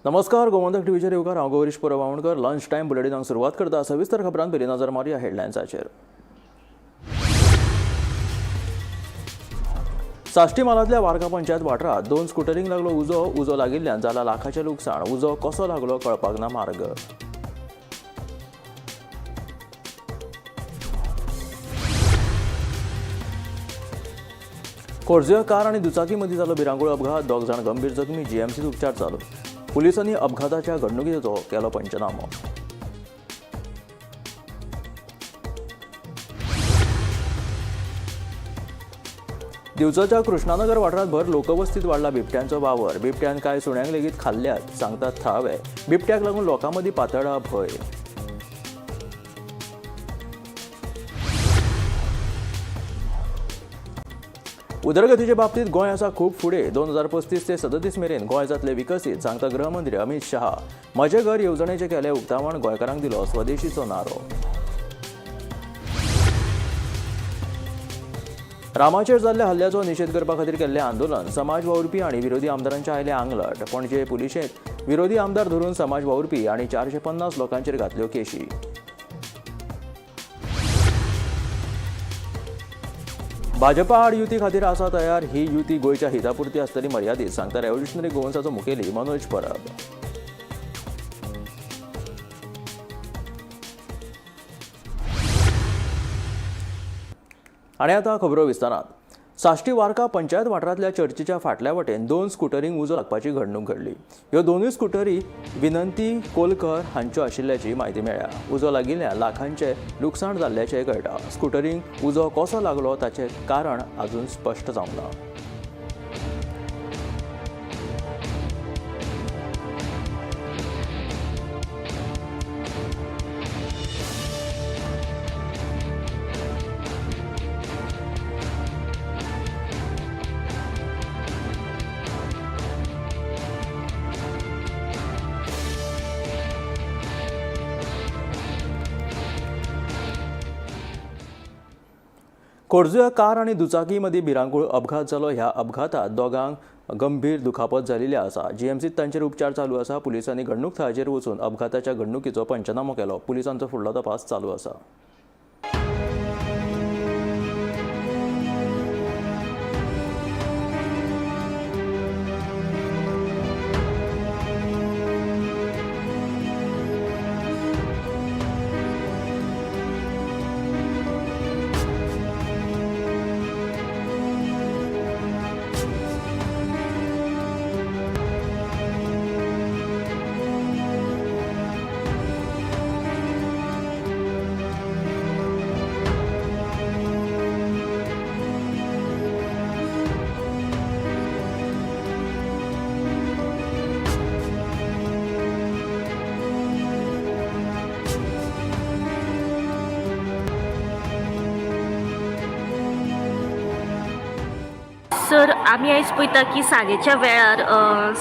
नमस्कार. गोमंतक टीव्हीचेर येवकार हांव गौरीश पुरवावणकर. लंच टायम बुलेटिनाक सुरवात करता. सविस्तर खबरांत पयली नजर मारया हेडलायन्साचेर. साश्टी मालांतल्या वार्का पंचायत वाठारांत 2 स्कुटरींक लागलो उजो लागिल्ल्यान जाला लाखाचें लुकसाण. उजो कसो लागलो कळपाक ना मार्ग. खोर्जुया कार आनी दुचाकी मदीं जालो भिरांकूळ अपघात. 2 जाण गंभीर जखमी. जीएमसीत उपचार चालू. पुलिसांनी अपघाताच्या घडणुकेचो केलो पंचनामो. दिवचलच्या कृष्णानगर वाठारांत भर लोकवस्तीत वाडला बिबट्यांचो वावर. बिबट्यान कांय सुण्यांक लेगीत खाल्ल्यात, सांगतात थळावे. बिबट्याक लागून लोकां मदीं पातळ्ळा भंय. उदरगतीचे बाबतींत गोंय आसा खूब फुडें. 2035 ते 37 मेरेन गोंय जातलें विकसीत, सांगता गृहमंत्री अमित शहा. म्हजें घर येवजणेचें केलें उक्तावण. गोंयकारांक दिलो स्वदेशीचो नारो. रामाचेर जाल्ल्या हल्ल्याचो निशेध करपा खातीर केल्लें आंदोलन. समाज वावुरपी आनी विरोधी आमदारांचे आयले आंगलट. पणजे पुलिशेंत विरोधी आमदार धरून समाज वावुरपी आनी 450 लोकांचेर घातल्यो केशी. भाजपा आड युती खातीर आसा तयार. ही युती गोंयच्या हितापुरती आसतली मर्यादीत, सांगता रेव्होल्युशनरी गोवन्साचो मुखेली मनोज परब. आनी आतां खबरो विस्तारांत. साश्टी वार्का पंचायत वाठारांतल्या चर्चीच्या फाटल्या वटेन 2 स्कुटरींक उजो लागपाची घडणूक घडली. ह्यो दोनूय स्कुटरी विनंती कोलकर हांच्यो आशिल्ल्याची म्हायती मेळ्ळ्या. उजो लागिल्ल्यान लाखांचें लुकसाण जाल्ल्याचें कळटा. स्कुटरींक उजो कसो लागलो ताचें कारण अजून स्पश्ट जावंक ना. खोर्जुया कार आनी दुचाकी मदीं भिरांकूळ अपघात जालो. ह्या अपघातांत 2 गंभीर दुखापत जाल्ली आसा. जीएमसीत तांचेर उपचार चालू आसा. पुलिसांनी घडणूक थळाचेर वचून अपघाताच्या घडणुकीचो पंचनामो केलो. पुलिसांचो फुडलो तपास चालू आसा. सर आमी आयज पळयता की सांजेच्या वेळार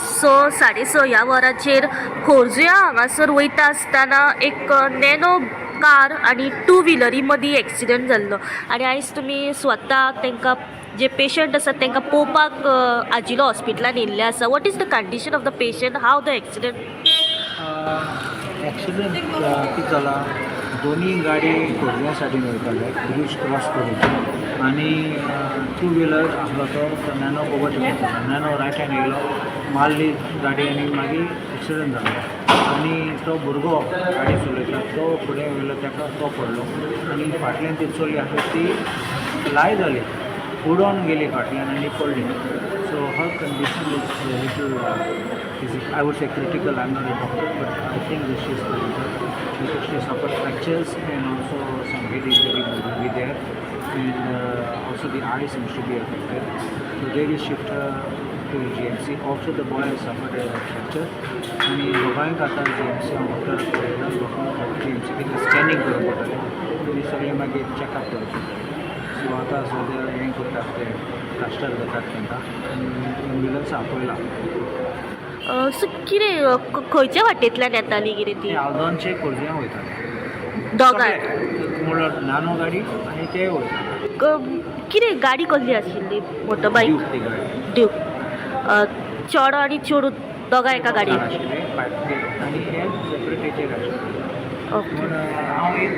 6:30 ह्या वरांचेर खोर्जुया हांगासर वयता आसतना एक नॅनो कार आनी 2 व्हिलरी मदीं एक्सिडंट जाल्लो. आनी आयज तुमी स्वता तांकां जे पेशंट आसात तांकां पळोवपाक आजिलो हॉस्पिटलान येयल्ले आसा. What is the condition of the patient? How the accident? Accident कितें जाला, दोनी गाडी खोर्जुया सायडीन वयताले ब्रिज क्रॉस करून आनी 2 व्हिलर आसलो तो नॅनो ओवरटेक केलो. नॅनो रायट हँड येयलो, मारली गाडी आनी मागीर एक्सिडंट जालो. आनी तो भुरगो गाडी चलयता तो फुडें वयलो, ताका तो पडलो आनी फाटल्यान ती चली आसा ती लाय जाली, उडोवन गेली फाटल्यान आनी पडली. So her condition is little I would say critical. I'm not a doctor, but I think this is critical because she suffered fractures and also some head injury will be there, and also the eye seems to be affected. So they will shift her to GMC. Also the boy has suffered a fracture. And दोघांक आतां GMC doctor GMC कितें scanning करून पडटलें. तुमी सगळें मागीर checkup करचें. So आतां सद्या हें करतात ते प्लास्टर जातात तांकां आनी एम्ब्युलन्स आपयला. सो कितें खंयच्या वाटेंतल्यान येताली कितें ती? आल्दोनचे खोर्जुया वयताले दोगांय म्हणल्यार नानो गाडी आनी ते वयताले. कितें गाडी कसली आशिल्ली? मोटरबायक? ड्यूक. चेडो आनी चेडूं दोगां एका गाडयेन आशिल्ले फाटले आनी हे सेपरेटीचेर आशिल्ले. ओके. पूण हांव एक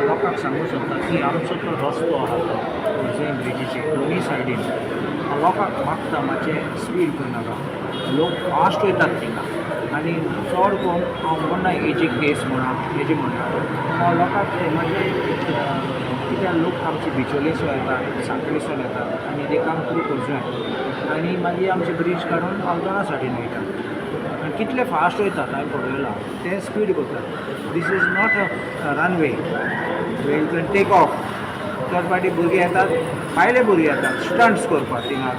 लोकांक सांगूंक सोदतां की आमचो तो रस्तो आहा तो खोर्जुवें ब्रिजीचेर दोनी सायडीन लोकांक मागता मातशें स्पीड करनाका. लोक फास्ट वयतात थिंगा आनी चड करून हांव म्हणना हेजी केस म्हणा हेजी म्हणटा लोकांक मातशें कित्याक लोक आमचे बिचोलेसून येतात सांखळेसून येतात आनी दे काम थ्रू खोर्जुवें आनी मागीर आमचे ब्रीज काडून आल्दोना सायडीन वयतात. कितले फास्ट वयतात हांवें पळयलां ते स्पीड करतात. This is not a runway way you can take off. Third party भुरगे येतात भायले भुरगे येतात स्टंट्स करपाक थिंगा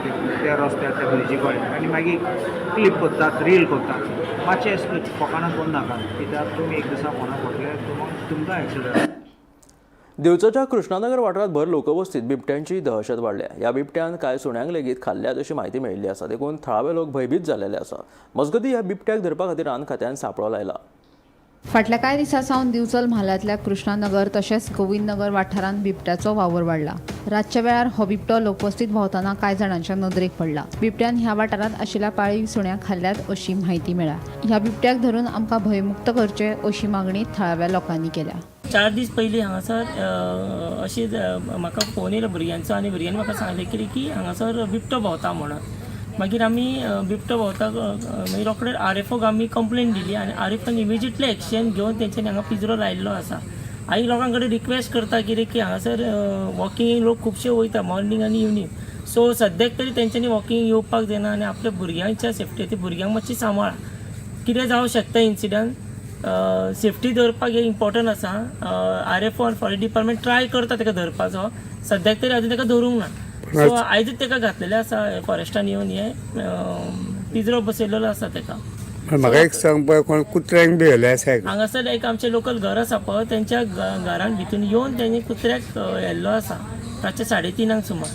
त्या रस्त्यार त्या ब्रिजी कडेन आनी मागीर क्लीप करतात रील करतात. मातशें फकाणां करूं नाका कित्याक तुमी एक दिसा फोना पडले तुमकां एक्सिडंट. दिवचच्या कृष्णानगर वाठारात भर लोकवस्तीत बिबट्यांची दहशत वाडल्या. या बिबट्यान कांय सुण्यांक लेगीत खाल्ल्यात अशी माहिती मेळिल्ली आसा. देखून थळावे लोक भयभीत जाल्ले आसा. मजगतीं ह्या बिबट्याक धरपा खातीर रान खात्यान सांपळो लायला. फाटल्या कांय दिसा सावन दिवचल म्हालांतल्या कृष्णानगर तशेंच गोविंदनगर वाठारांत बिबट्याचो वावर वाडला. रातच्या वेळार हो बिबटो लोकवस्तीत भोंवतना कांय जाणांच्या नदरेक पडला. बिबट्यान ह्या वाठारांत आशिल्ल्या पाळीव सुण्यांक खाल्ल्यात अशी माहिती मेळ्ळ्या. ह्या बिबट्याक धरून आमकां भयमुक्त करचे अशी मागणी थळाव्या लोकांनी केल्या. 4 दीस पयलीं हांगासर अशी म्हाका फोन येयलो भुरग्यांचो आनी भुरग्यांनी म्हाका सांगलें की हांगासर बिबटो भोंवता म्हणून. मागीर आमी बिबटो भोंवता मागीर रोखडेच RFOक आमी कंप्लेन दिली आनी RFOन इमिजिएटली एक्शन घेवन तेंच्यांनी हांगा पिंजरो लायिल्लो आसा. हांव लोकां कडेन रिक्वेस्ट करता कितें की हांगासर वॉकिंग लोक खुबशे वयता मॉर्निंग आनी इवनिंग. सो सद्याक तरी तेंच्यांनी वॉकिंग येवपाक जायना आनी आपल्या भुरग्यांच्या सेफ्टी खातीर भुरग्यांक मातशी सांबाळ. कितें जावं शकता इन्सिडंट. सेफ्टी दवरपाक हे इम्पॉर्टंट आसा. RFO आनी फॉरेस्ट डिपार्टमेंट ट्राय करता ताका धरपाचो. सद्याक तरी आजून ताका धरूंक ना. सो आयजूच ताका घातलेलें आसा फॉरेस्टान येवन हे पिंजरो बसयलेलो आसा ताका. म्हाका एक सांग पळय कोण कुत्र्यांक बी व्हेले आसा हांगासर एक आमचे लोकल घर आसा पळय तेंच्या घरान भितून येवन तेंणी कुत्र्याक व्हेल्लो आसा रातचे 3:30 सुमार.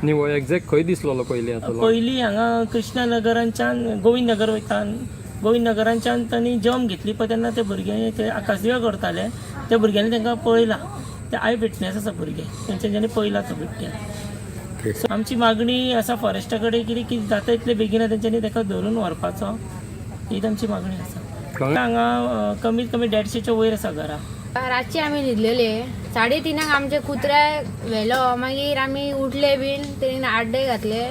न्ही हो एक्झॅक्ट खंय दिसलेलो पयलीं आतां पयलीं हांगा कृष्णनगरांच्यान गोविंदनगर वयता. गोविंदनगरांच्यान तांणी जम घेतली पळय तेन्ना ते भुरगे ते आकाशदिवो करताले. त्या भुरग्यांनी तांकां पळयलां. ते आय विटनेस आसा भुरगे तेंच्यांनी पळयला तो बिबट्या. आमची मागणी आसा फॉरेस्टा कडेन कितें जाता इतले बेगीन तेंच्यांनी ताका धरून व्हरपाचो हीच आमची मागणी आसा. हांगा कमीत कमी 150च्या वयर आसा घरां. रातचे आमी न्हिदलेले 3:30 आमचे कुत्र्याक व्हेलो. मागीर आमी उठले बीन तेणेन आड्डे घातले.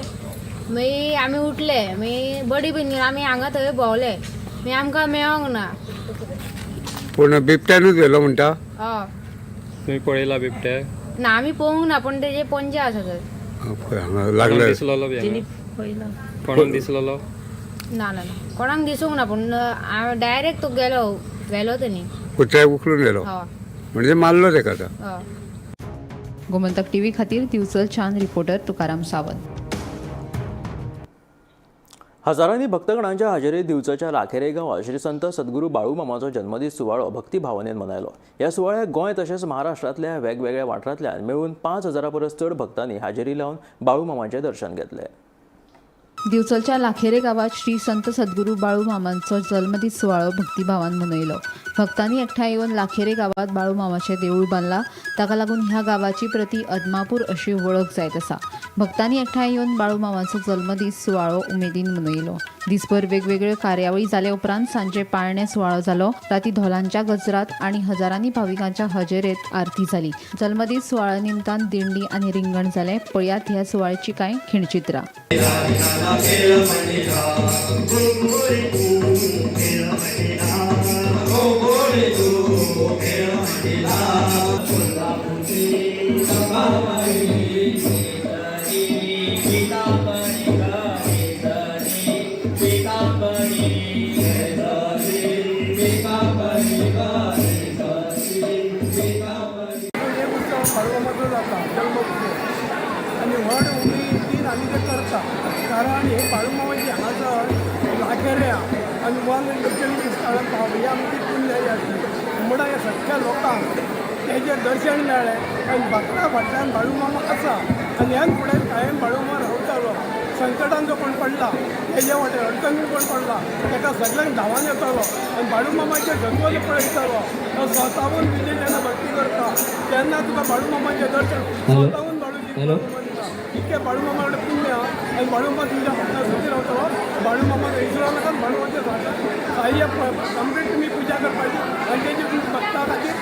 मागीर आमी उठले मागीर बडी बीन घेवन आमी हांगा थंय भोंवले. मागीर आमकां मेळोंक ना. पूण बिबट्यानूच व्हेलो म्हणटा. हय तुमी पळयला बिबट्याक ना आमी पळोवंक ना पूण तेजे पंजे आसा थंय. हांगा लागले दिसलेलो बी हांगा? पळयला कोणाक दिसलेलो? ना ना ना कोणाक दिसूंक ना पूण हांव डायरेक्ट तो गेलो व्हेलो तेणी. कुत्र्याक उखलून व्हेलो हय म्हणजे मारलो ताका आतां. हय. गोमंतक टीव्ही खातीर दिवचलच्यान रिपोर्टर तुकाराम सावंत. हजारांनी भक्तगणांच्या हाजेरीत दिवचच्या लाखेरे गांवात श्री संत सद्गुरू बाळू मामाचो जन्मदीस सुवाळो भक्ती भावनेन मनयलो. ह्या सुवाळ्याक गोंय तशेंच महाराष्ट्रांतल्या वेगवेगळ्या वाठारांतल्यान मेळून 5,000 परस चड भक्तांनी हाजेरी लावन बाळू मामाचें दर्शन घेतलें. दिवचलच्या लाखेरे गावात श्री संत सद्गुरू बाळू मामांचो जल्मदीस सुवाळो भक्तिभावान मनयलो. भक्तांनी एकठांय येवन लाखेरे गावात बाळू मामाचें देवूळ बांदलां. ताका लागून ह्या गावाची प्रती अदमापूर अशी वळख जायत आसा. भक्तांनी एकठांय येवन बाळू मामाचो जल्मदीस सुवाळो उमेदीन मनयलो. दिसभर वेगवेगळ्यो कार्यावळी जाले उपरांत सांजे पाळणे सुवाळो जालो. राती धोलांच्या गजरात आनी हजारांनी भाविकांच्या हजेरेत आरती जाली. जल्मदीस सुवाळ्या निमतान दिंडी आनी रिंगण जालें. पळयात ह्या सुवाळ्याची कांय खिणचित्रां. बाळूमामाचो जाता जल्मोत्सव आनी व्हड उमेदीन आमी ते करता. कारण हे बाळूमामाची हांगासर लाखेऱ्या आनी वन लक्ष्मी स्थळांत भावया आमची पुण्य आसली. म्हणून हे सगळ्या लोकांक तेजें दर्शन मेळ्ळें आनी भक्ता फाटल्यान बाळूमामा आसा आनी ह्यान फुडें कायम बाळूमामा रावतालो. संकटान जो कोण पडला तेजे वाटेन अडचणीन कोण पडला ताका सगळ्यांक धांवान येतालो आनी बाळूमामाचे जल्मोत्सव पळयतालो. तो स्वतावून विजय जेन्ना भक्ती करता तेन्ना तुका बाळूमामाचें दर्शन स्वतावून बाळूजी इतके बाळूमामाकडे पुण्य आहे आणि बाळूमामा तुमच्या भक्तासाठी रावतलो बाळूमामा विसरू नाका बाळूमाचे साह्य कंप्लीट तुम्ही पूजा करपाची आणि त्याची तुम्ही भक्ता खातीर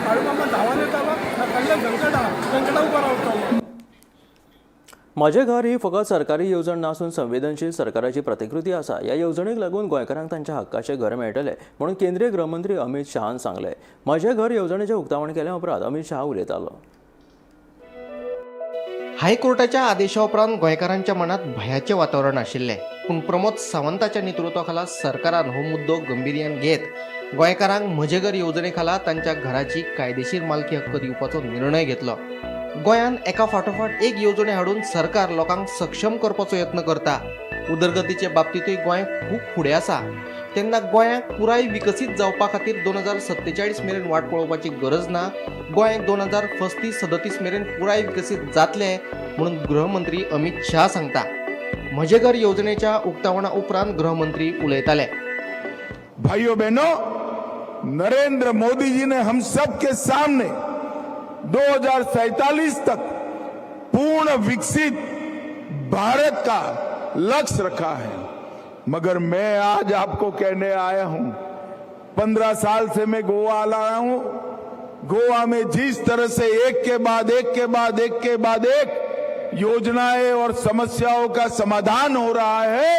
बाळूमामा धांवान येतालो कसलें संकटा उबो रावतलो. माझे घर ही फकत सरकारी येवजण नासून संवेदनशील सरकाराची प्रतिकृती आसा. ह्या येवजणेक लागून गोंयकारांक तांच्या हक्काचे घर मेळटले म्हणून केंद्रीय गृहमंत्री अमित शाहान सांगले. माझे घर येवजणेचें उक्तावण केल्या उपरांत अमित शाह उलयतालो. हायकोर्टाच्या आदेशा उपरांत गोंयकारांच्या मनात भयाचे वातावरण आशिल्लें, पूण प्रमोद सावंताच्या नेतृत्वाखाला सरकारान हो मुद्दो गंभीरयान घेत गोंयकारांक म्हजे घर येवजणे खाला तांच्या घराची कायदेशीर मालकी हक्क दिवपाचो निर्णय घेतलो. गोंयान एका फाटोफाट एक येवजणे हाडून सरकार लोकांक सक्षम करपाचो यत्न करता. उदरगतीचे बाबतींतूय गोंय खूब फुडें आसा. तेन्ना गोंयाक पुराय विकसीत जावपा खातीर 2047 मेरेन वाट पळोवपाची गरज ना. गोंय 2035-37 मेरेन पुराय विकसीत जातले म्हणून गृहमंत्री अमित शाह सांगता. म्हजे घर येवजणेच्या उक्तावणा उपरांत गृहमंत्री उलयताले. भाइयों बहनों, नरेंद्र मोदी जी ने हम सब के सामने 2047 तक पूर्ण विकसित भारत का लक्ष्य रखा है. मगर मैं आज आपको कहने आया हूं, 15 साल से मैं गोवा आ रहा हूं. गोवा में जिस तरह से एक के बाद एक योजनाएं और समस्याओं का समाधान हो रहा है,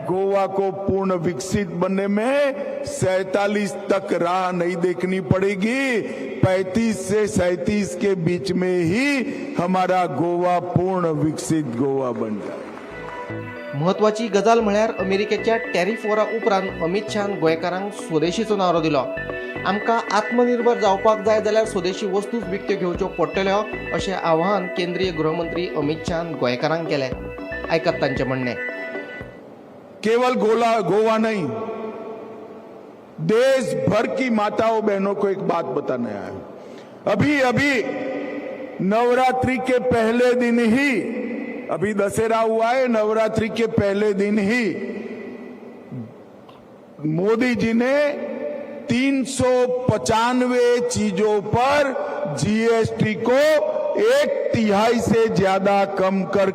गोवा को पूर्ण विकसित बनने में 47 तक राह नहीं देखनी पड़ेगी. 35 से 37 के बीच में ही हमारा गोवा पूर्ण विकसित गोवा बन जाए. महत्वाची गजाल म्हळ्यार अमेरिकेच्या टॅरिफ वॉरा उपरांत अमित शाहान गोंयकारांक स्वदेशीचो नारो दिलो. आमकां आत्मनिर्भर जावपाक जाय जाल्यार स्वदेशी वस्तूच विकत्यो घेवच्यो पडटल्यो अशें आवाहन केंद्रीय गृहमंत्री अमित शाहान गोंयकारांक केलें. आयकत तांचें म्हणणें. केवल गोवा नहीं, देश भर की माताओं बहनों को एक बात बताने आया हूं. अभी नवरात्रि के पहले दिन ही, अभी दशहरा हुआ है, नवरात्रि के पहले दिन ही मोदी जी ने 395 चीजों पर जीएसटी को 1/3 से ज्यादा कम कर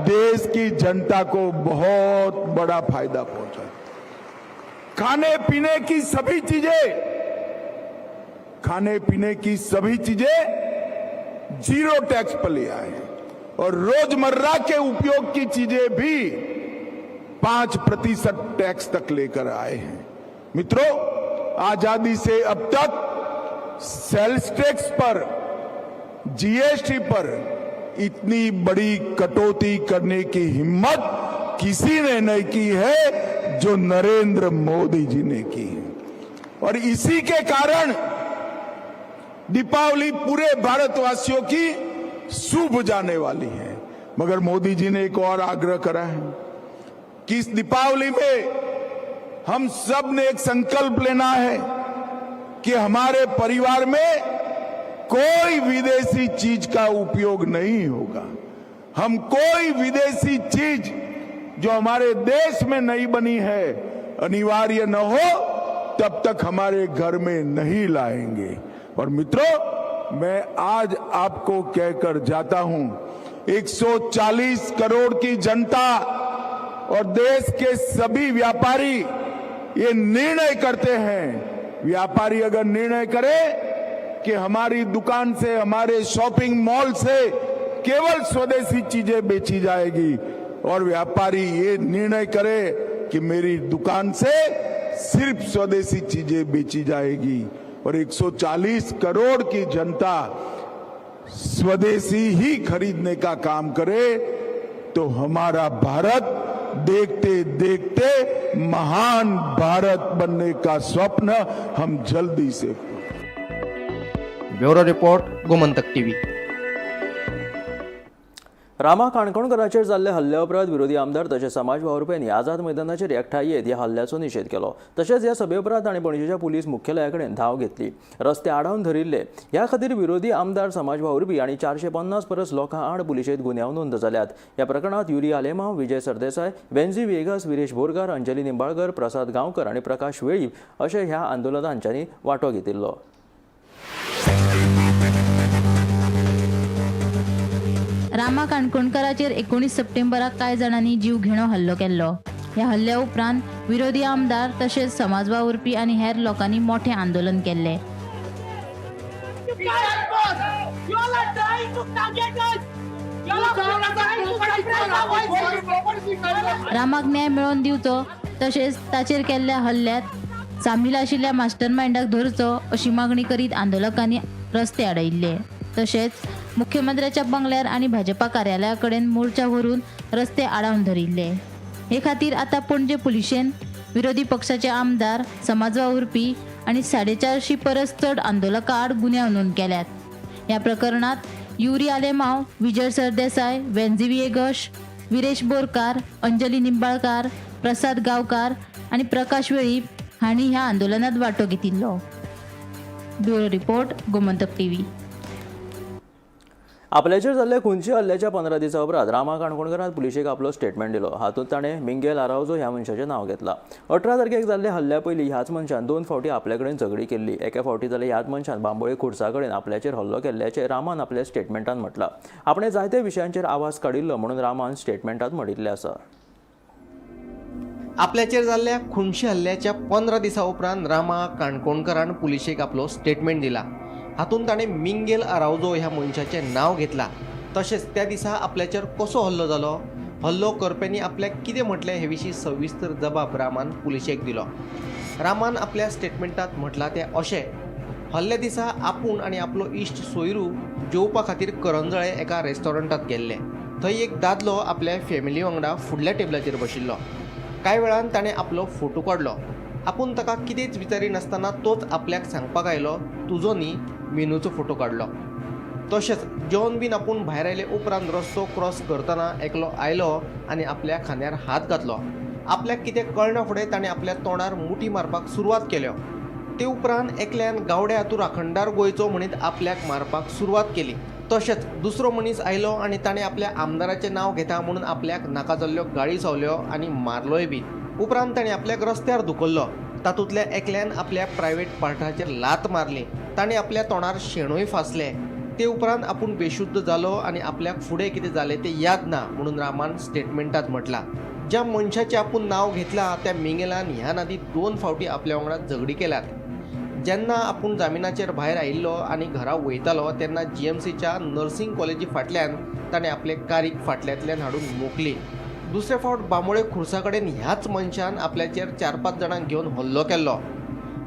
देश की जनता को बहुत बड़ा फायदा पहुंचा. खाने पीने की सभी चीजें जीरो टैक्स पर ले आए और रोजमर्रा के उपयोग की चीजें भी 5% टैक्स तक लेकर आए हैं. मित्रों, आजादी से अब तक सेल्स टैक्स पर, जीएसटी पर इतनी बड़ी कटौती करने की हिम्मत किसी ने नहीं की है जो नरेंद्र मोदी जी ने की है. और इसी के कारण दीपावली पूरे भारतवासियों की शुभ जाने वाली है. मगर मोदी जी ने एक और आग्रह करा है कि इस दीपावली में हम सब ने एक संकल्प लेना है कि हमारे परिवार में कोई विदेशी चीज का उपयोग नहीं होगा. हम कोई विदेशी चीज जो हमारे देश में नहीं बनी है, अनिवार्य न हो तब तक हमारे घर में नहीं लाएंगे. और मित्रों, मैं आज आपको कहकर जाता हूं, 140 करोड़ की जनता और देश के सभी व्यापारी ये निर्णय करते हैं. व्यापारी अगर निर्णय करे कि हमारी दुकान से, हमारे शॉपिंग मॉल से केवल स्वदेशी चीजें बेची जाएगी, और व्यापारी ये निर्णय करे कि मेरी दुकान से सिर्फ स्वदेशी चीजें बेची जाएगी, और 140 करोड़ की जनता स्वदेशी ही खरीदने का काम करे, तो हमारा भारत देखते देखते महान भारत बनने का स्वप्न हम जल्दी से. Bureau report, Gomantak TV. Rama काणकोणकरांचेर जाल्ल्या हल्ल्या उपरांत विरोधी आमदार तशेंच समाज वावुरप्यांनी आझाद मैदानाचेर एकठांय येत ह्या हल्ल्याचो निशेध केलो. तशेंच ह्या सभे उपरांत तांणी पणजेच्या पुलीस मुख्यालया कडेन धांव घेतली. रस्ते आडावन धरिल्ले ह्या खातीर विरोधी आमदार समाज वावुरपी आनी 450 परस लोकां आड पुलिशेंत गुन्यांव नोंद जाल्यात. ह्या प्रकरणात युरी आलेमांव, विजय सरदेसाय, वेन्झी वेगस, विरेश बोरकार, अंजली निंबाळकर, प्रसाद गांवकर आनी प्रकाश वेळी अशे ह्या आंदोलनांच्यांनी वांटो घेतिल्लो. रामा काणकोणकाराचेर 19 सप्टेंबराक कांय जाणांनी जीव घेणो हल्लो केल्लो. ह्या हल्ल्या उपरांत विरोधी आमदार तशेंच समाज वावुरपी आनी हेर लोकांनी मोठें आंदोलन केल्लें. रामाक न्याय मेळोवन दिवचो तशेंच ताचेर केल्ल्या हल्ल्यात सामील आशिल्ल्या मास्टरमाइंडाक धरचो अशी मागणी करीत आंदोलकांनी रस्ते आडयल्ले. तशेंच मुख्यमंत्र्याच्या बंगल्यार आनी भाजपा कार्यालया कडेन मोर्चा व्हरून रस्ते आडावन धरिल्ले. हे खातीर आतां पणजे पुलिशेन विरोधी पक्षाचे आमदार, समाज वावुरपी आनी 450 परस चड आंदोलकां आड गुन्यांव नोंद केल्यात. ह्या प्रकरणात युरी आलेमांव, विजय सरदेसाय, वेंझी विएगश, विरेश बोरकार, अंजली निंबाळकार, प्रसाद गांवकार आनी प्रकाश वेळीप हांणी ह्या आंदोलनात वांटो घेतिल्लो. Bureau report, Gomantak TV. आपल्याचेर जाल्ल्या खुंची हल्ल्याच्या 15 दिसां उपरांत रामा काणकोणकारान पुलिशेक आपलो स्टेटमेंट दिलो. हातूंत ताणें मिंगेल आरावजो ह्या मनशाचें नांव घेतलां. 18 तारखेक जाल्ल्या हल्ल्या पयलीं ह्याच मनशान 2 फावटी आपल्या कडेन झगडी केल्ली. एके फावटी जाल्यार ह्याच मनशान बांबोळे खुर्सा कडेन आपल्याचेर हल्लो केल्ल्याचें रामान आपल्या स्टेटमेंटांत म्हटलां. आपणें जायत्या विशयांचेर आवाज काडिल्लो म्हणून रामान स्टेटमेंटांत म्हणिल्लें आसा. आपल्याचेर जाल्ल्या खुनशी हल्ल्याच्या 15 दिसां उपरांत रामा काणकोणकारान पुलिशेक आपलो स्टेटमेंट दिला. हातूंत ताणें मिंगेल आरावजो ह्या मनशाचें नांव घेतलां. तशेंच त्या दिसा आपल्याचेर कसो हल्लो जालो, हल्लो करप्यांनी आपल्याक कितें म्हटलें हे विशीं सविस्तर जबाब रामान पुलिशेक दिलो. रामान आपल्या स्टेटमेंटांत म्हटलां तें अशें: हल्ल्या दिसा आपूण आनी आपलो इश्ट सोयरू जेवपा खातीर करंजळे एका रेस्टॉरंटांत गेल्ले. थंय एक दादलो आपल्या फॅमिली वांगडा फुडल्या टेबलाचेर बशिल्लो. कांय वेळान ताणें आपलो फोटो काडलो. आपूण ताका कितेंच विचारिनासतना तोच आपल्याक सांगपाक आयलो, तुजो न्ही, मेनूचो फोटो काडलो. तशेंच जेवण बीन आपूण भायर आयले उपरांत रस्तो क्रॉस करतना एकलो आयलो आनी आपल्या खांद्यार हात घातलो. आपल्याक कितें कळना फुडें ताणें आपल्या तोंडार मुठी मारपाक सुरवात केल्यो. ते उपरांत एकल्यान गावड्या हातूंत राखणदार गोंयचो म्हणीत आपल्याक मारपाक सुरवात केली. तशेंच दुसरो मनीस आयलो आनी ताणें आपल्या आमदाराचें नांव घेता म्हणून आपल्याक नाका जाल्ल्यो गाळी चावल्यो आनी मारलोय बी. उपरांत ताणें आपल्याक रस्त्यार धुकल्लो. तातूंतल्या एकल्यान आपल्या प्रायवेट पार्टाचेर लात मारली. ताणें आपल्या तोंडार शेणूय फासले. ते उपरांत आपूण बेशुद्ध जालो आनी आपल्याक फुडें कितें जालें तें याद ना म्हणून रामान स्टेटमेंटांत म्हटलां. ज्या मनशाचें आपूण नांव घेतलां त्या मिंगेलान ह्या नादी 2 फावटी आपल्या वांगडा झगडी केल्यात. जेन्ना आपूण जामिनाचेर भायर आयिल्लो आनी घरा वयतालो तेन्ना GMCच्या नर्सिंग कॉलेजी फाटल्यान ताणें आपले कारीक फाटल्यांतल्यान हाडून मोकली. दुसरे फावट बांबोळे खुर्सा कडेन ह्याच मनशान आपल्याचेर 4-5 जाणांक घेवन हल्लो केल्लो.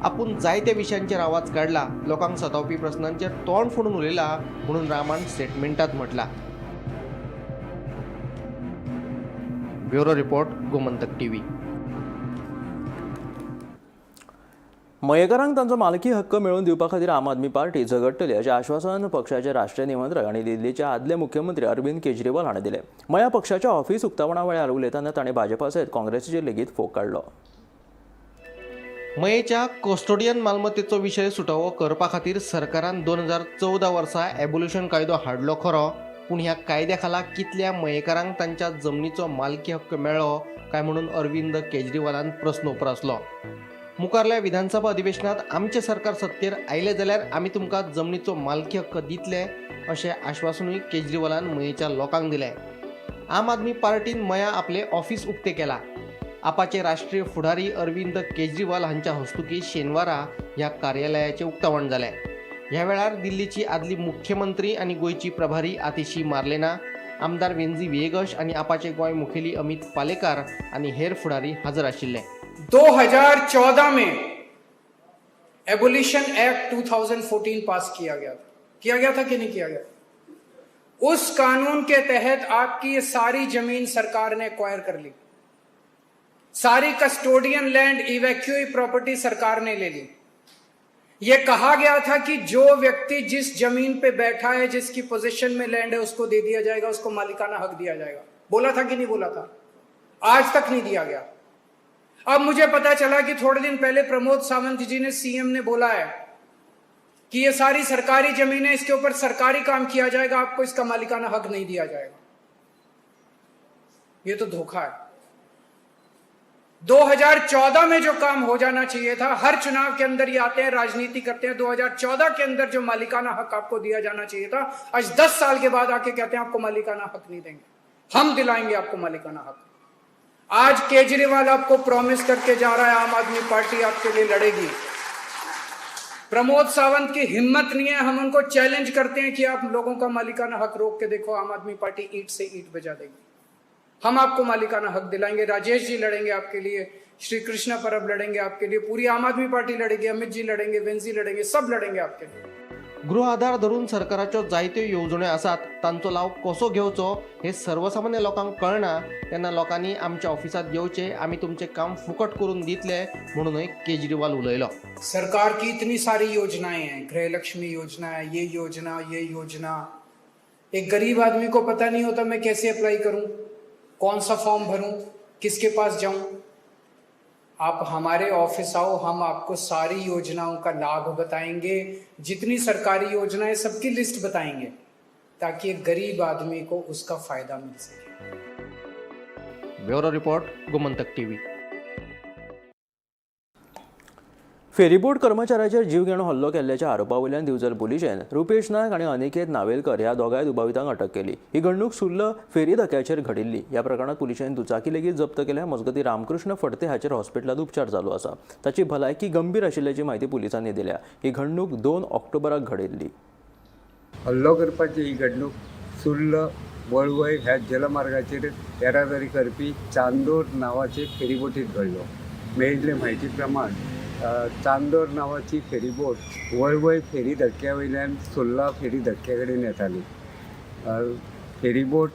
आपूण जायत्या विशयांचेर आवाज काडला, लोकांक सतावपी प्रस्नांचेर तोंड फोडून उलयला म्हणून रामान स्टेटमेंटांत म्हटलां. Bureau report, Gomantak TV. मयेकारांक तांचो मालकी हक्क मेळोवन दिवपा खातीर आम आदमी पार्टी झगडटली अशें आश्वासन पक्षाचे राष्ट्रीय निमंत्रक आनी दिल्लीचे आदले मुख्यमंत्री अरविंद केजरीवाल हांणी दिलें. मया पक्षाच्या ऑफिस उक्तावणा वेळार उलयतना ताणें भाजपा सयत काँग्रेसीचेर लेगीत फोग काडलो. मयेच्या कस्टोडियन मालमत्तेचो विशय सुटावो करपा खातीर सरकारान 2014 वर्सा एबोल्युशन कायदो हाडलो खरो, पूण ह्या कायद्या खाला कितल्या मयेकारांक तांच्या जमनीचो मालकी हक्क मेळ्ळो काय म्हणून अरविंद केजरीवालान प्रस्न उपरासलो. मुखारल्या विधानसभा अधिवेशनात आमचे सरकार सत्तेर आयले जाल्यार आमी तुमकां जमनीचो मालकी हक्क दितले अशें आश्वासनूय केजरीवालान मयेच्या लोकांक दिलें. आम आदमी पार्टीन मया आपले ऑफिस उक्ते केला. आपाचे राष्ट्रीय फुडारी अरविंद केजरीवाल हांच्या हस्तुकी शेनवारा ह्या कार्यालयाचें उक्तावण जालें. ह्या वेळार दिल्लीची आदली मुख्यमंत्री आनी गोंयची प्रभारी आतिशी मार्लेना, आमदार वेंझी विएगश आनी आपाचे गोंय मुखेली अमित पालेकार आनी हेर फुडारी हाजर आशिल्ले. 2014 में एबोलिशन एक्ट 2014 पास किया गया था कि नहीं किया गया? उस कानून के तहत आपकी ये सारी जमीन सरकार ने एक्वायर कर ली. सारी कस्टोडियन लैंड, इवैक्यूई प्रॉपर्टी सरकार ने ले ली. ये कहा गया था कि जो व्यक्ति जिस जमीन पे बैठा है, जिसकी पोजीशन में लैंड है, उसको दे दिया जाएगा, उसको मालिकाना हक दिया जाएगा. बोला था कि नहीं बोला था? आज तक नहीं दिया गया. अब मुझे पता चला कि थोड़े दिन पहले प्रमोद सावंत जी ने, सीएम ने बोला है कि ये सारी सरकारी जमीन है, इसके ऊपर सरकारी काम किया जाएगा, आपको इसका मालिकाना हक नहीं दिया जाएगा. ये तो धोखा है. 2014 में जो काम हो जाना चाहिए था, हर चुनाव के अंदर ये आते हैं, राजनीति करते हैं। 2014 के अंदर जो मालिकाना हक आपको दिया जाना चाहिए था, आज 10 साल के बाद आके कहते हैं आपको मालिकाना हक नहीं देंगे। हम दिलाएंगे आपको मालिकाना हक। आज केजरीवाल आपको प्रॉमिस करके जा रहा है आम आदमी पार्टी आपके लिए लड़ेगी। प्रमोद सावंत की हिम्मत नहीं है, हम उनको चैलेंज करते हैं कि आप लोगों का मालिकाना हक रोक के देखो, आम आदमी पार्टी ईंट से ईंट बजा देगी। हम आपको मालिकाना हक दिलाएंगे। राजेश जी लड़ेंगे आपके लिए, श्री कृष्णा परब लड़ेंगे आपके लिए, पूरी आम आदमी पार्टी लड़ेगी, अमित जी लड़ेंगे, वेंजी लड़ेंगे, सब लड़ेंगे आपके लिए। गृह आधार धरून सरकाराच्यो जायत्यो येवजण्यो आसात, तांचो लाव कसो घेवचो हे सर्वसामान्य लोकांक कळना, तेन्ना लोकांनी आमच्या ऑफिसात येवचे, आमी तुमचे काम फुकट करून दितले म्हणूनय केजरीवाल उलयलो। सरकार की इतनी सारी योजनाएं हैं, गृहलक्ष्मी योजना है, ये योजना। एक गरीब आदमी को पता नहीं होता मैं कैसे अप्लाई करूं, कौन सा फॉर्म भरूं, किसके पास जाऊं। आप हमारे ऑफिस आओ, हम आपको सारी योजनाओं का लाभ बताएंगे, जितनी सरकारी योजनाएं सबकी लिस्ट बताएंगे, ताकि एक गरीब आदमी को उसका फायदा मिल सके। Bureau report, Gomantak TV. Ferryboat कर्मचाऱ्याचेर जीवघेणो हल्लो केल्ल्याच्या आरोपावयल्यान दिवचल पुलिशेन रुपेश नायक आनी अनिकेत नावेलकर ह्या दोगांय दुबावितांक अटक केली। ही घडणूक सुर्ल फेरी धक्क्याचेर घडिल्ली। ह्या प्रकरणात पुलिशेन दुचाकी लेगीत जप्त केल्या। मजगती रामकृष्ण फडते हाचेर हॉस्पिटलांत उपचार चालू आसा। ताची भलायकी गंभीर आशिल्ल्याची म्हायती पुलिसांनी दिल्या। ही घडणूक 2 ऑक्टोबराक घडिल्ली। हल्लो करपाची ही घडणूक सुर्ल वळवय ह्या जलमार्गाचेर येरादारी करपी चांदोर नांवाचे फेरीबोटीत घडलो। मेळिल्ले म्हायती प्रमाण चांदोर नांवाची फेरीबोट वळवय फेरी धक्क्या वयल्यान सुर्ला फेरी धक्क्या कडेन येताली। फेरीबोट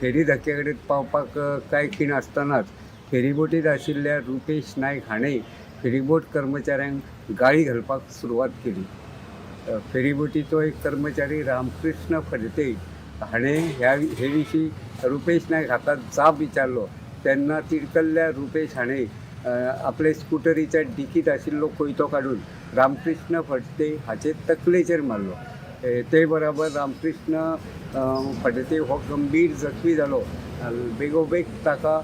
फेरी धक्क्या कडेन पावपाक कांय खीण आसतनाच फेरीबोटीत आशिल्ल्या रुपेश नायक हाणें फेरीबोट कर्मचाऱ्यांक गाळी घालपाक सुरवात केली। फेरीबोटीचो एक कर्मचारी रामकृष्ण फडते हाणें हे विशीं रुपेश नायक हाका जाप विचारलो, तेन्ना तिडकल्ल्या रुपेश हाणें आपले स्कुटरीच्या डिकीत आशिल्लो कोयतो काडून रामकृष्ण फडते हाचे तकलेचेर मारलो। ते बरोबर रामकृष्ण फडते हो गंभीर जखमी जालो। बेगोबेग ताका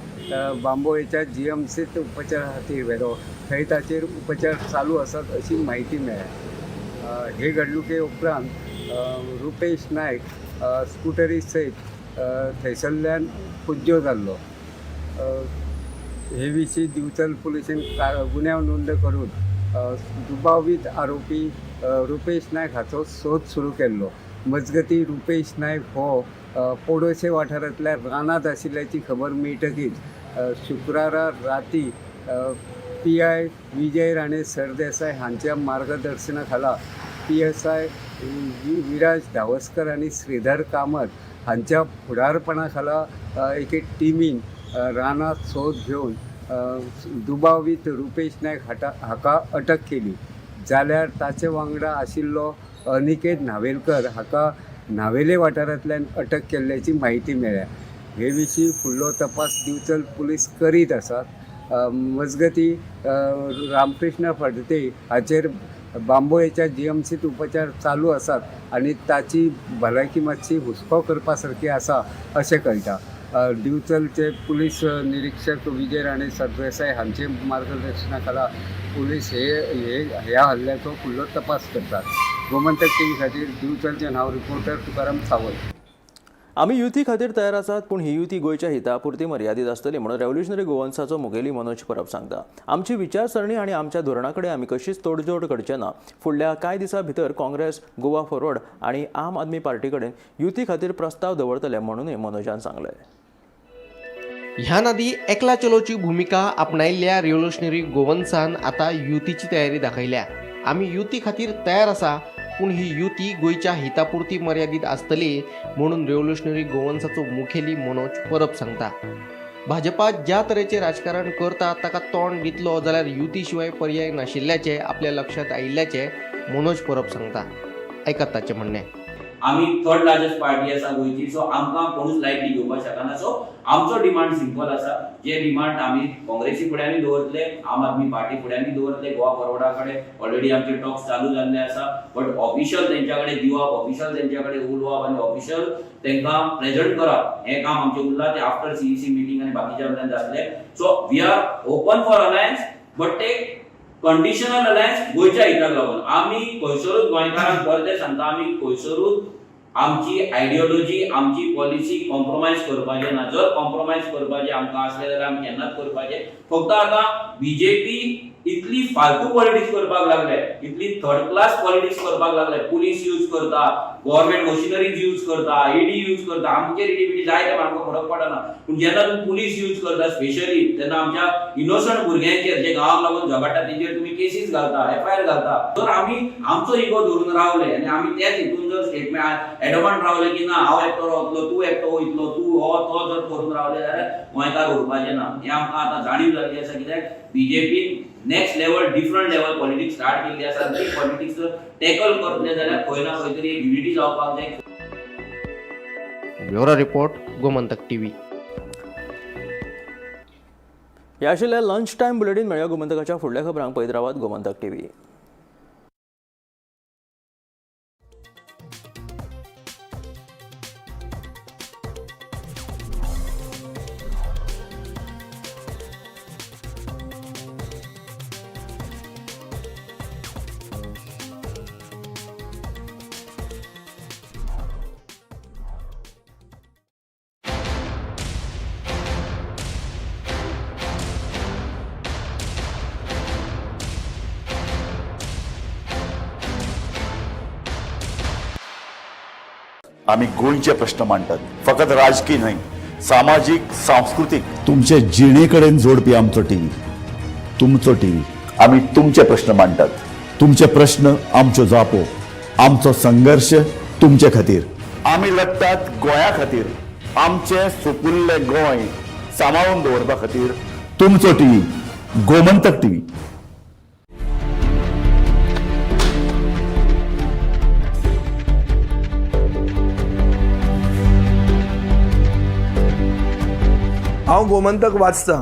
बांबोळेच्या GMCत उपचारा खातीर व्हेलो। थंय ताचेर उपचार चालू आसात अशी म्हायती मेळ्ळ्या। हे घडणुके उपरांत रुपेश नायक स्कुटरी सयत थंयसरल्यान कुज्जो जाल्लो। हे विशीं दिवचल पुलिशेन गुन्यांव नोंद करून दुबावीत आरोपी रुपेश नायक हाचो सोद सुरू केल्लो। मजगती रुपेश नायक हो पोडोशे वाठारांतल्या रानांत आशिल्ल्याची खबर मेळटकीच शुक्रारा राती PI विजय राणे सरदेसाय हांच्या मार्गदर्शना खाला PSI विराज धावस्कर आनी श्रीधर कामत हांच्या फुडारपणा खाला एके टिमीन रानात सोद घेवन दुबावीत रुपेश नायक हाका अटक केली। जाल्यार ताचे वांगडा आशिल्लो अनिकेत नावेलकर हाका नावेले वाठारांतल्यान अटक केल्ल्याची म्हायती मेळ्ळ्या। हे विशीं फुडलो तपास दिवचल पुलीस करीत आसात। मजगती रामकृष्ण फडते हाचेर बांबोळेच्या GMCत उपचार चालू आसात आनी ताची भलायकी मातशी हुस्को करपा सारकी आसा अशें कळटा। दिवचलचे पुलीस निरीक्षक विजय राणे सरदेसाय हांचे मार्गदर्शना खाला पुलीस ह्या हल्ल्याचो फुडलो तपास करतात। गोमंतक TV खातीर दिवचलचे नांव रिपोर्टर तुकाराम सावंत। आमी युती खातीर तयार आसात, पूण ही युती गोंयच्या हितापुरती मर्यादीत आसतली म्हणून रेव्होल्युशनरी गोवन्साचो मुखेली मनोज परब सांगता। आमची विचारसरणी आनी आमच्या धोरणाकडे आमी कशीच तोडजोड करचे ना। फुडल्या कांय दिसां भितर काँग्रेस, गोवा फॉरवर्ड आनी आम आदमी पार्टी कडेन युती खातीर प्रस्ताव दवरतले म्हणूनय मनोजान सांगलें। ह्या नादी एकला चलोची भूमिका आपणायिल्ल्या रेव्होल्युशनरी गोवन्सान आता युतीची तयारी दाखयल्या। आमी युती खातीर तयार आसा, पूण ही युती गोंयच्या हितापुरती मर्यादीत आसतली म्हणून रेव्होल्युशनरी गोवन्साचो मुखेली मनोज परब सांगता। भाजपा ज्या तरेचे राजकारण करता ताका तोंड दितलो जाल्यार युती शिवाय पर्याय नाशिल्ल्याचे आपल्या लक्षात आयिल्ल्याचे मनोज परब सांगता। ऐकात ताचें म्हणणें। आमी थर्ड लार्जस्ट पार्टी आसा गोंयची, सो आमकां कोणूच लायटली घेवपाक शकना. सो आमचो डिमांड सिंपल आसा, जे डिमांड आमी काँग्रेसी फुड्यांनी दवरतले, आम आदमी पार्टी फुड्यांनी दवरतले, गोवा फॉरवर्डा कडेन ऑलरेडी आमचे टॉक्स चालू जाल्ले आसा. बट ऑफिशियल तेंच्या कडेन दिवप, ऑफिशियल तेंच्या कडेन उलोवप आनी ऑफिशियल तेंकां प्रेझेंट करप हें काम आमचें उरलां. ते आफ्टर CEC मिटींग आनी बाकीच्या कडल्यान जातलें. So we are open for alliance, but ते कंडिशनल अलायन्स गोंयच्या हिताक लागून. आमी खंयसरूच गोंयकारांक परते सांगता, आमी खंयसरूच आमची आयडियोलॉजी, आमची पॉलिसी कॉम्प्रोमायज करपाचे ना. जर कॉम्प्रोमायज करपाचे आमकां असले जाल्यार आमी केन्नाच करपाचे. फक्त आतां BJP इतली फालतू पॉलिटिक्स करपाक लागले, इतली थर्ड क्लास पॉलिटिक्स करपाक लागले. पुलीस यूज करता, गव्हर्नमेंट मशिनरीज यूज करता, ED यूज करता. आमचेर ED जाय ते आमकां फरक पडना, पूण जेन्ना तूं पुलीस यूज करता स्पेशली, तेन्ना आमच्या इनोसंट भुरग्यांचेर जे गांवांक लागून झगडटा तेंचेर तुमी केसीस घालता, FIR घालता. तर आमी आमचो इगो धरून रावले आनी आमी त्याच हितून जर स्टेटमेंट एडमंट रावले की ना हांव एकटो रावतलो, तूं एकटो वयतलो, तूं हो तो जर करून रावले जाल्यार गोंयकार उरपाचे ना. हें आमकां आतां जाणीव जाल्ली आसा. कित्याक BJP next level, different level politics start केल्ली आसा. ती पॉलिटिक्स टॅकल करतले जाल्यार खंय ना खंय तरी एक युनिटी जावपाक जाय. Bureau report, Gomantak TV. हे आशिल्ले लंच टायम बुलेटीन. मेळ्या गोमंतकाच्या फुडल्या खबरांक पळयत रावात गोमंतक TV. आम्ही गोंयचे प्रश्न मांडटात, फकत राजकीय न्हय, सामाजीक, सांस्कृतिक. तुमचे जिणेकडेन जोडपी आमचो टीव्ही, तुमचो टीव्ही. आम्ही तुमचे प्रश्न मांडटात. तुमचे प्रश्न आमच्यो जापो, आमचो संघर्ष तुमचे खातीर. आम्ही लढटात गोंया खातीर. आमचे सोपुल्ले गोंय सांबाळून दवरपा खातीर. तुमचो टीव्ही, गोमंतक टीव्ही. हांव गोमंतक वाचतां.